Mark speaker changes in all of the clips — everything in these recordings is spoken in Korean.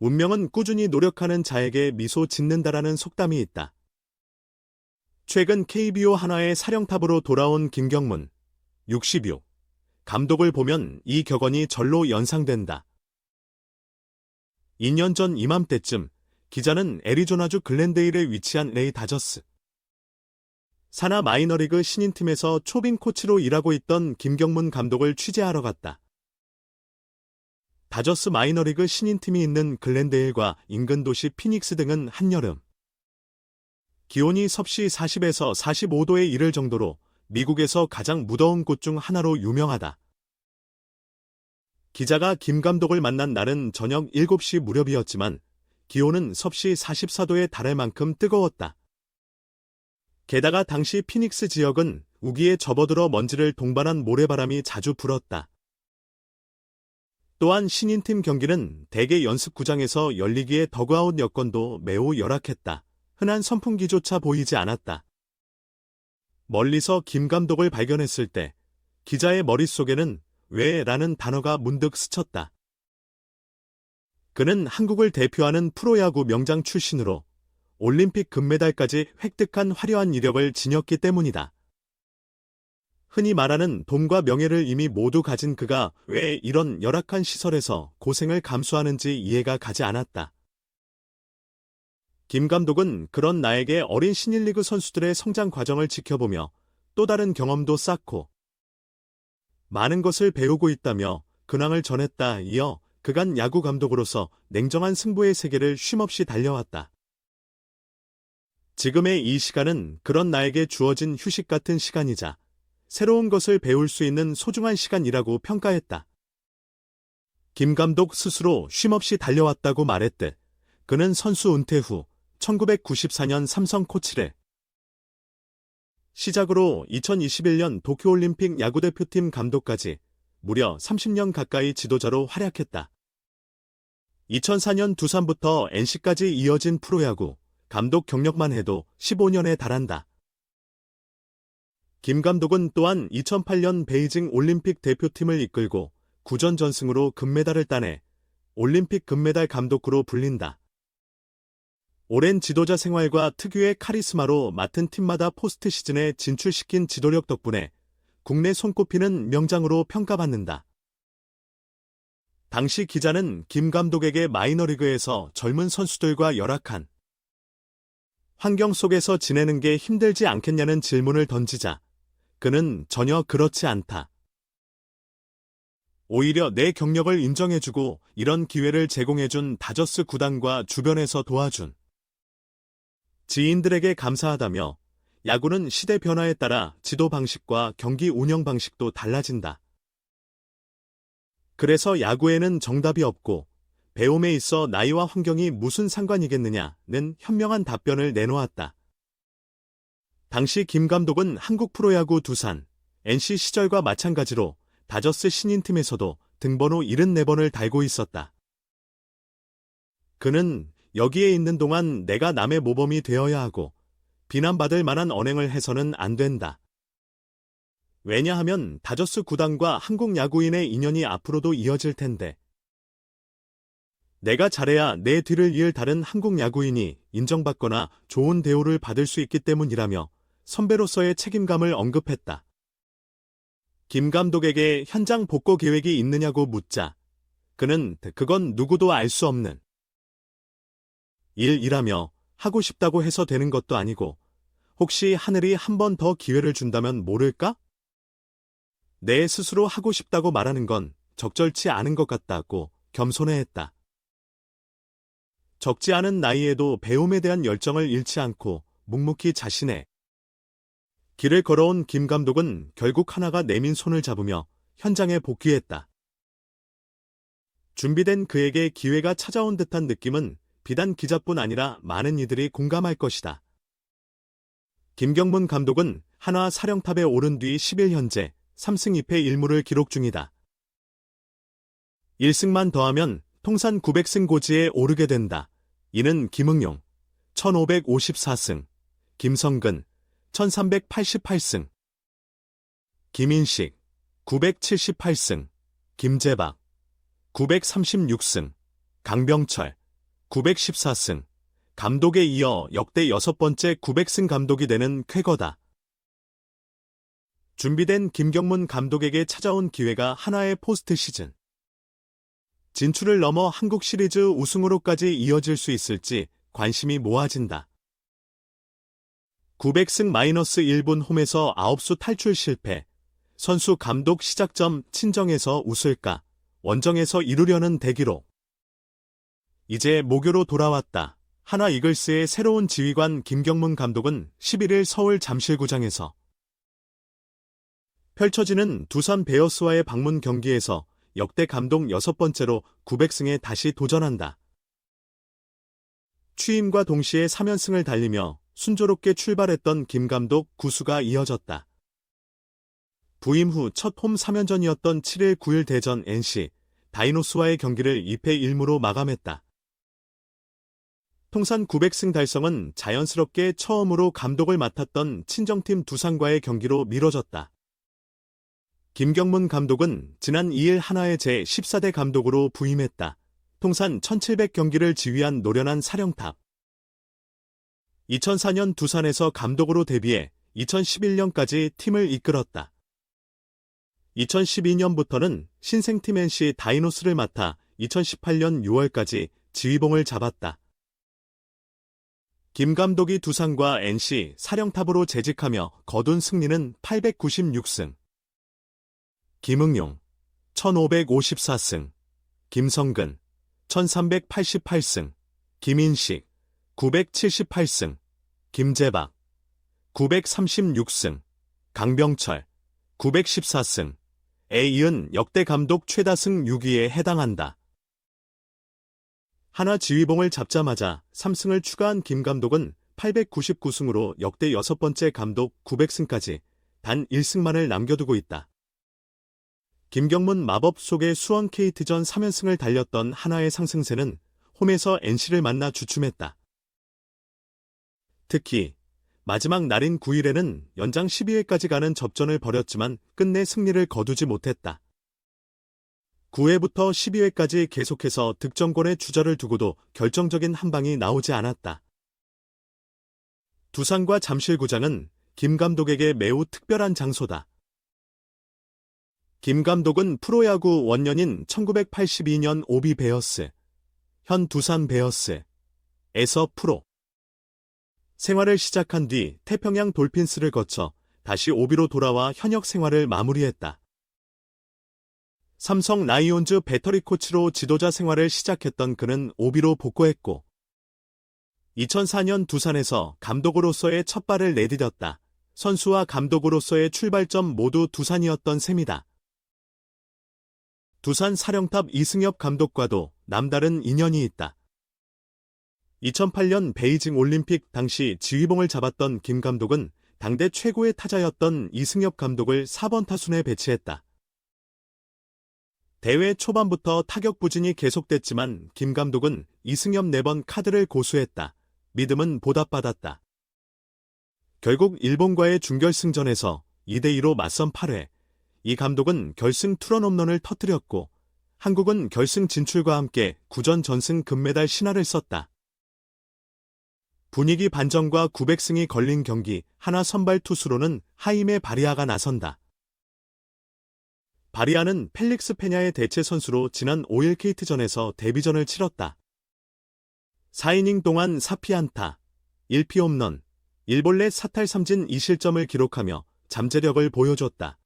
Speaker 1: 운명은 꾸준히 노력하는 자에게 미소 짓는다라는 속담이 있다. 최근 KBO 한화의 사령탑으로 돌아온 김경문, 66 감독을 보면 이 격언이 절로 연상된다. 2년 전 이맘때쯤 기자는 애리조나주 글렌데일에 위치한 LA 다저스 산하 마이너리그 신인팀에서 초빙 코치로 일하고 있던 김경문 감독을 취재하러 갔다. 다저스 마이너리그 신인팀이 있는 글렌데일과 인근 도시 피닉스 등은 한여름 기온이 섭씨 40에서 45도에 이를 정도로 미국에서 가장 무더운 곳 중 하나로 유명하다. 기자가 김 감독을 만난 날은 저녁 7시 무렵이었지만 기온은 섭씨 44도에 달할 만큼 뜨거웠다. 게다가 당시 피닉스 지역은 우기에 접어들어 먼지를 동반한 모래바람이 자주 불었다. 또한 신인팀 경기는 대개 연습구장에서 열리기에 더그아웃 여건도 매우 열악했다. 흔한 선풍기조차 보이지 않았다. 멀리서 김 감독을 발견했을 때 기자의 머릿속에는 왜? 라는 단어가 문득 스쳤다. 그는 한국을 대표하는 프로야구 명장 출신으로 올림픽 금메달까지 획득한 화려한 이력을 지녔기 때문이다. 흔히 말하는 돈과 명예를 이미 모두 가진 그가 왜 이런 열악한 시설에서 고생을 감수하는지 이해가 가지 않았다. 김 감독은 그런 나에게 어린 신인리그 선수들의 성장 과정을 지켜보며 또 다른 경험도 쌓고 많은 것을 배우고 있다며 근황을 전했다. 이어 그간 야구 감독으로서 냉정한 승부의 세계를 쉼없이 달려왔다. 지금의 이 시간은 그런 나에게 주어진 휴식 같은 시간이자 새로운 것을 배울 수 있는 소중한 시간이라고 평가했다. 김 감독 스스로 쉼없이 달려왔다고 말했듯 그는 선수 은퇴 후 1994년 삼성 코치를 시작으로 2021년 도쿄올림픽 야구대표팀 감독까지 무려 30년 가까이 지도자로 활약했다. 2004년 두산부터 NC까지 이어진 프로야구 감독 경력만 해도 15년에 달한다. 김 감독은 또한 2008년 베이징 올림픽 대표팀을 이끌고 9전 전승으로 금메달을 따내 올림픽 금메달 감독으로 불린다. 오랜 지도자 생활과 특유의 카리스마로 맡은 팀마다 포스트 시즌에 진출시킨 지도력 덕분에 국내 손꼽히는 명장으로 평가받는다. 당시 기자는 김 감독에게 마이너리그에서 젊은 선수들과 열악한 환경 속에서 지내는 게 힘들지 않겠냐는 질문을 던지자 그는 전혀 그렇지 않다. 오히려 내 경력을 인정해주고 이런 기회를 제공해준 다저스 구단과 주변에서 도와준 지인들에게 감사하다며 야구는 시대 변화에 따라 지도 방식과 경기 운영 방식도 달라진다. 그래서 야구에는 정답이 없고 배움에 있어 나이와 환경이 무슨 상관이겠느냐는 현명한 답변을 내놓았다. 당시 김 감독은 한국 프로야구 두산, NC 시절과 마찬가지로 다저스 신인팀에서도 등번호 74번을 달고 있었다. 그는 여기에 있는 동안 내가 남의 모범이 되어야 하고 비난받을 만한 언행을 해서는 안 된다. 왜냐하면 다저스 구단과 한국 야구인의 인연이 앞으로도 이어질 텐데 내가 잘해야 내 뒤를 이을 다른 한국 야구인이 인정받거나 좋은 대우를 받을 수 있기 때문이라며 선배로서의 책임감을 언급했다. 김 감독에게 현장 복구 계획이 있느냐고 묻자 그는 그건 누구도 알 수 없는 일이라며 하고 싶다고 해서 되는 것도 아니고 혹시 하늘이 한 번 더 기회를 준다면 모를까? 내 스스로 하고 싶다고 말하는 건 적절치 않은 것 같다고 겸손해했다. 적지 않은 나이에도 배움에 대한 열정을 잃지 않고 묵묵히 자신의 길을 걸어온 김 감독은 결국 하나가 내민 손을 잡으며 현장에 복귀했다. 준비된 그에게 기회가 찾아온 듯한 느낌은 비단 기자뿐 아니라 많은 이들이 공감할 것이다. 김경문 감독은 한화 사령탑에 오른 뒤 10일 현재 3승 2패 1무를 기록 중이다. 1승만 더하면 통산 900승 고지에 오르게 된다. 이는 김응용 1554승, 김성근 1388승, 김인식 978승, 김재박 936승, 강병철 914승. 감독에 이어 역대 6번째 900승 감독이 되는 쾌거다. 준비된 김경문 감독에게 찾아온 기회가 하나의 포스트 시즌. 진출을 넘어 한국 시리즈 우승으로까지 이어질 수 있을지 관심이 모아진다. 900승 -1분 홈에서 9수 탈출 실패. 선수 감독 시작점 친정에서 웃을까? 원정에서 이루려는 대기록. 이제 모교로 돌아왔다. 하나 이글스의 새로운 지휘관 김경문 감독은 11일 서울 잠실구장에서 펼쳐지는 두산 베어스와의 방문 경기에서 역대 감독 6번째로 900승에 다시 도전한다. 취임과 동시에 3연승을 달리며 순조롭게 출발했던 김 감독 구수가 이어졌다. 부임 후 첫 홈 3연전이었던 7일 9일 대전 NC 다이노스와의 경기를 2패 1무로 마감했다. 통산 900승 달성은 자연스럽게 처음으로 감독을 맡았던 친정팀 두산과의 경기로 미뤄졌다. 김경문 감독은 지난 2일 한화의 제14대 감독으로 부임했다. 통산 1700경기를 지휘한 노련한 사령탑. 2004년 두산에서 감독으로 데뷔해 2011년까지 팀을 이끌었다. 2012년부터는 신생팀 NC 다이노스를 맡아 2018년 6월까지 지휘봉을 잡았다. 김 감독이 두산과 NC 사령탑으로 재직하며 거둔 승리는 896승. 김응용 1554승, 김성근 1388승, 김인식 978승, 김재박 936승, 강병철 914승, 에 이은 역대 감독 최다승 6위에 해당한다. 하나 지휘봉을 잡자마자 3승을 추가한 김 감독은 899승으로 역대 6번째 감독 900승까지 단 1승만을 남겨두고 있다. 김경문 마법 속의 수원 KT전 3연승을 달렸던 하나의 상승세는 홈에서 NC를 만나 주춤했다. 특히 마지막 날인 9일에는 연장 12회까지 가는 접전을 벌였지만 끝내 승리를 거두지 못했다. 9회부터 12회까지 계속해서 득점권에 주저를 두고도 결정적인 한 방이 나오지 않았다. 두산과 잠실구장은 김 감독에게 매우 특별한 장소다. 김 감독은 프로야구 원년인 1982년 오비 베어스, 현 두산 베어스에서 프로 생활을 시작한 뒤 태평양 돌핀스를 거쳐 다시 오비로 돌아와 현역 생활을 마무리했다. 삼성 라이온즈 배터리 코치로 지도자 생활을 시작했던 그는 오비로 복구했고 2004년 두산에서 감독으로서의 첫 발을 내디뎠다. 선수와 감독으로서의 출발점 모두 두산이었던 셈이다. 두산 사령탑 이승엽 감독과도 남다른 인연이 있다. 2008년 베이징 올림픽 당시 지휘봉을 잡았던 김 감독은 당대 최고의 타자였던 이승엽 감독을 4번 타순에 배치했다. 대회 초반부터 타격 부진이 계속됐지만 김 감독은 이승엽 4번 카드를 고수했다. 믿음은 보답받았다. 결국 일본과의 준결승전에서 2대2로 맞선 8회, 이 감독은 결승 투런 홈런을 터뜨렸고 한국은 결승 진출과 함께 9전 전승 금메달 신화를 썼다. 분위기 반전과 900승이 걸린 경기, 하나 선발 투수로는 하임의 바리아가 나선다. 바리아는 펠릭스 페냐의 대체 선수로 지난 5일 KT전에서 데뷔전을 치렀다. 4이닝 동안 4피안타, 1피 홈런, 1볼넷 사탈 3진 2실점을 기록하며 잠재력을 보여줬다.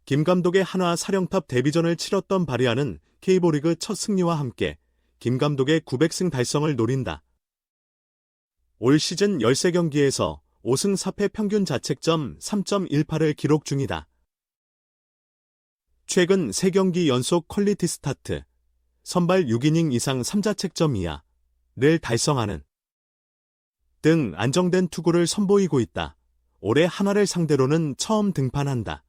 Speaker 1: 김 감독의 한화 사령탑 데뷔전을 치렀던 바리아는 K리그 첫 승리와 함께 김 감독의 900승 달성을 노린다. 올 시즌 13경기에서 5승 4패 평균 자책점 3.18을 기록 중이다. 최근 3경기 연속 퀄리티 스타트, 선발 6이닝 이상 3자책점 이하를 달성하는 등 안정된 투구를 선보이고 있다. 올해 한화를 상대로는 처음 등판한다.